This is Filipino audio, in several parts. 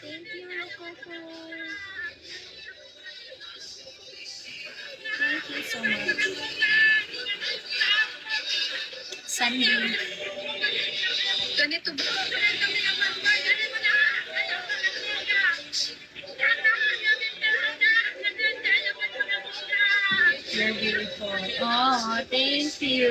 Thank you, Coco. Thank you so much. Sandy. Ganito ba? You're beautiful. Oh, thank you.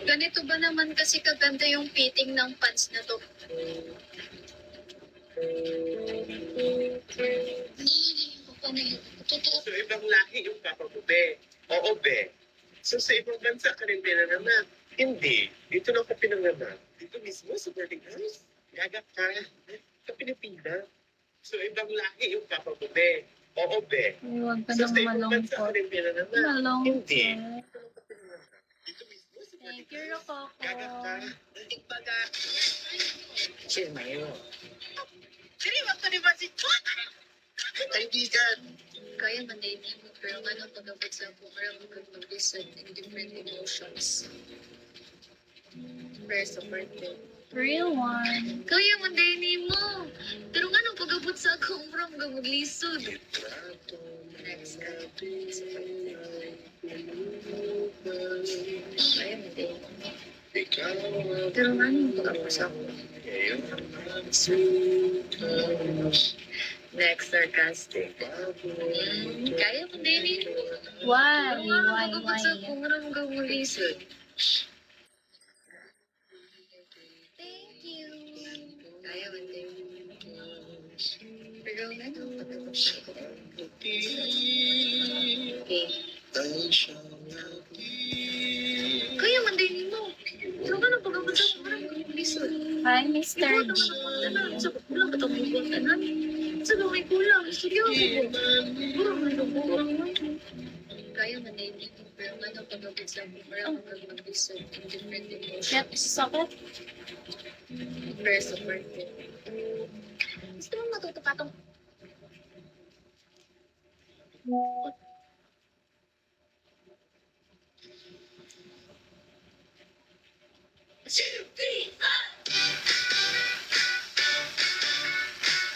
Ganito ba naman kasi kaganda yung fitting ng pants na to? Totoo. So, ibang lahi yung papabuti. Oo, be. So, sa ibang bansa ka rin pinanganak. Hindi. Dito lang ka pinanganak. Dito mismo sa boarding house. Gagak ka. Sa Pilipinas. So, ibang lahi yung papabuti. Oo, be. Ay, huwag ka So, nang sa ibang bansa ka malungkot. rin pinanganak. Malungkot. Hindi. Dito lang ka pinanganak. Dito mismo sa boarding Thank you, house. Coco. Gagak ka. Tigbaga. Siya na yun. Sino ba ito ni Basitwan? Kaibigan. Kaya man din mo, pero ano pag-abot sa ako, parang mag-listen in different emotions. Pero sa part ko. Real one. Kaya man din mo, pero nga nung pag-abot sa ako, parang mag-lisod. Next ka. Sa part ko. Kaya man din. Pero nga nung pag-abot sa ako. Next, sarcastic. Kaya mo din mo. Why? Pero nga Why? nung pag-abot sa ako, Why? parang mag-lisod. Thank you. Kaya man din. Pero nga nung pag-abot sa ako. Okay. Kaya man din mo. Pero nga nung pag-abot sa ako, parang mag-lisod. Hi, Mr. Ikaw D. naman sa kulang ka itong bubong tanan. Sa gawin kulang, istorya ko po. Puro man itong bubong mo. Kaya man na hindi ko, pero nga nang pag-abot sa ako, parang mag-lisod in different Shit, emotions. sakit. Pero sa part ko. Gusto mo matuto ka itong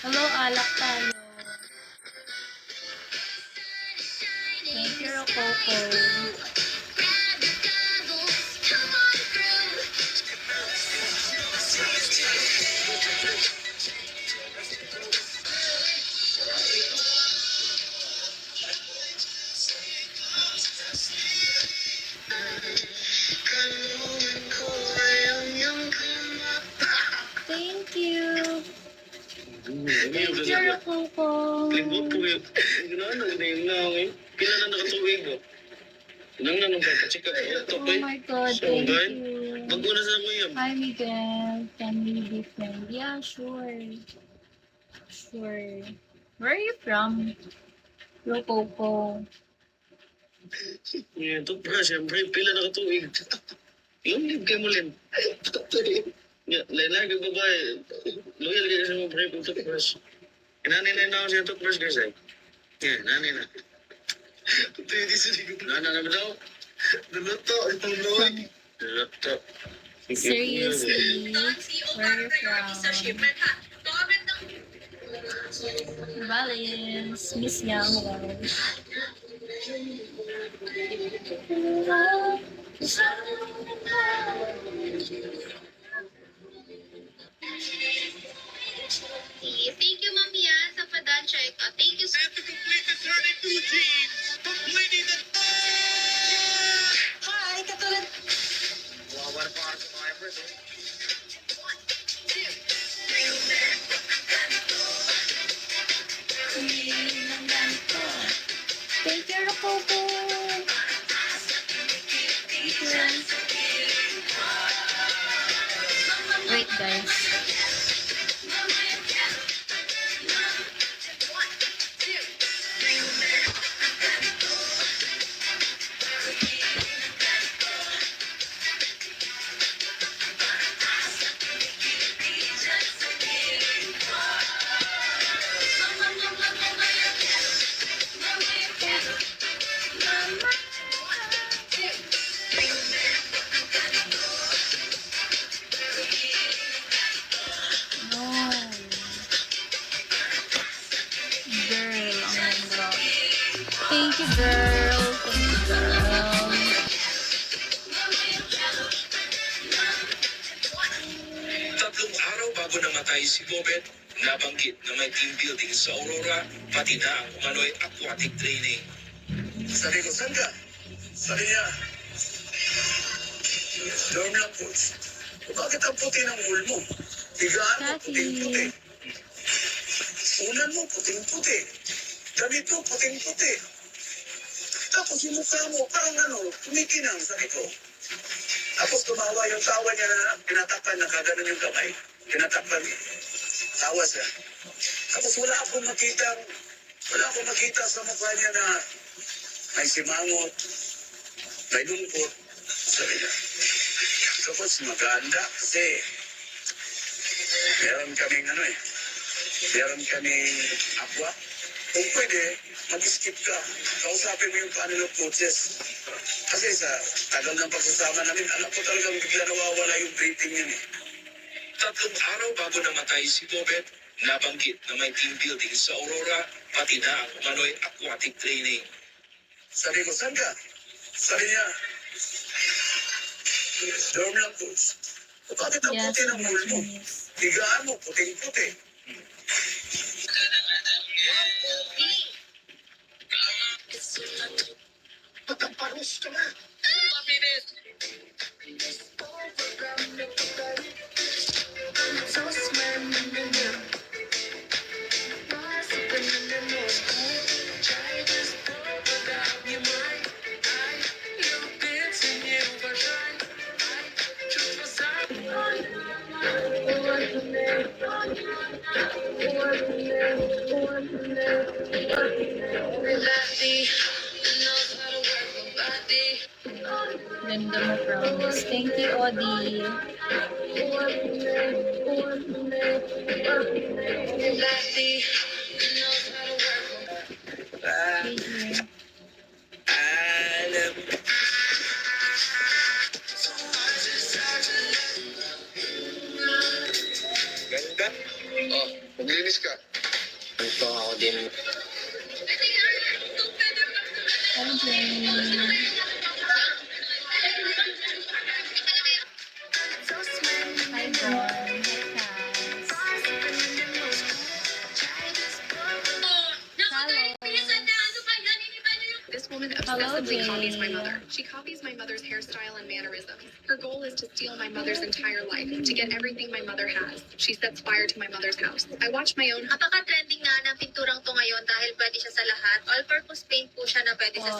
Hello, alak tayo. Thank you, Coco. Thank you. Thank you, Coco. Libot ko yun. Gano'n na yung naong eh. Pila na nakatuwig mo. Nang na nung check up Oh okay? my God, So, thank guys, you. bago na sa mo yun. Hi, Miguel. Can we be friends? Yeah, sure. Sure. Where are you from? Coco. Yeah, ito pa, siyempre, pila na katuwig. Yung live kayo mo rin. Lain-lain ka babae. Loyal ka sa mga pre kong toothbrush. Nanay na ako siya toothbrush guys eh. Yeah, nanay na. Ito yung disinig ko. Nanay na daw. Naluto, itong loy. Naluto. Seriously? Where are you from? Valens. Miss Yang. Thank you, Ma'am Yan, sa pa-check. Thank you, sir. To complete the 32 teams, completing the... Hi, katulad. Wawan pa ako mga effort eh. Thank you, Coco. Wait, guys. Girl, girl. Tatlong araw bago namatay si Bobet, nabanggit na may team building sa Aurora, pati na ang umano'y aquatic training. Sabi ko, saan ka? Sabi niya, dorm lang coach. Bakit ang puti ng wool mo? Higaan mo, Tati. puting-puti. Unan mo, puting-puti. Damit mo, puting-puti. Tapos yung mukha mo, parang tumikinang, sabi ko. Tapos tumawa yung tawa niya na tinatakpan na kaganon yung kamay. Tinatakpan niya. Tawa siya. Tapos wala akong makita sa mukha niya na may simangot, may lungkot. Sabi niya. Tapos maganda kasi meron kaming meron kaming aqua. Kung pwede, mag-skip ka. Kausapin mo yung panel of coaches. Kasi sa tagal ng pagsasama namin, alam ko talagang bigla nawawala yung breathing niya. Tatlong araw bago namatay si Bobet, nabanggit na may team building sa Aurora, pati na ang umano'y aquatic training. Sabi ko, saan ka? Sabi niya, dorm lang coach. Bakit ang Yes, puti ng wool mo? yes. Higaan mo, puting-puti. Pataparos ka na. Mabilis. Ganda mo, promise. Thank you, Odi. Hey, here. Alam. Ganda. Oh, maglinis ka. Ito ako din. Hi, Jenny. Hi, Bon. This woman Hello, obsessively copies my Jay. mother. She copies my mother's hairstyle and mannerisms. Her goal is to steal my mother's entire life, to get everything my mother has. She sets fire to my mother's house. I watch my own. Napaka-trending nga ng pinturang to ngayon dahil pwede siya sa lahat. All-purpose paint po siya na pwede sa Oh,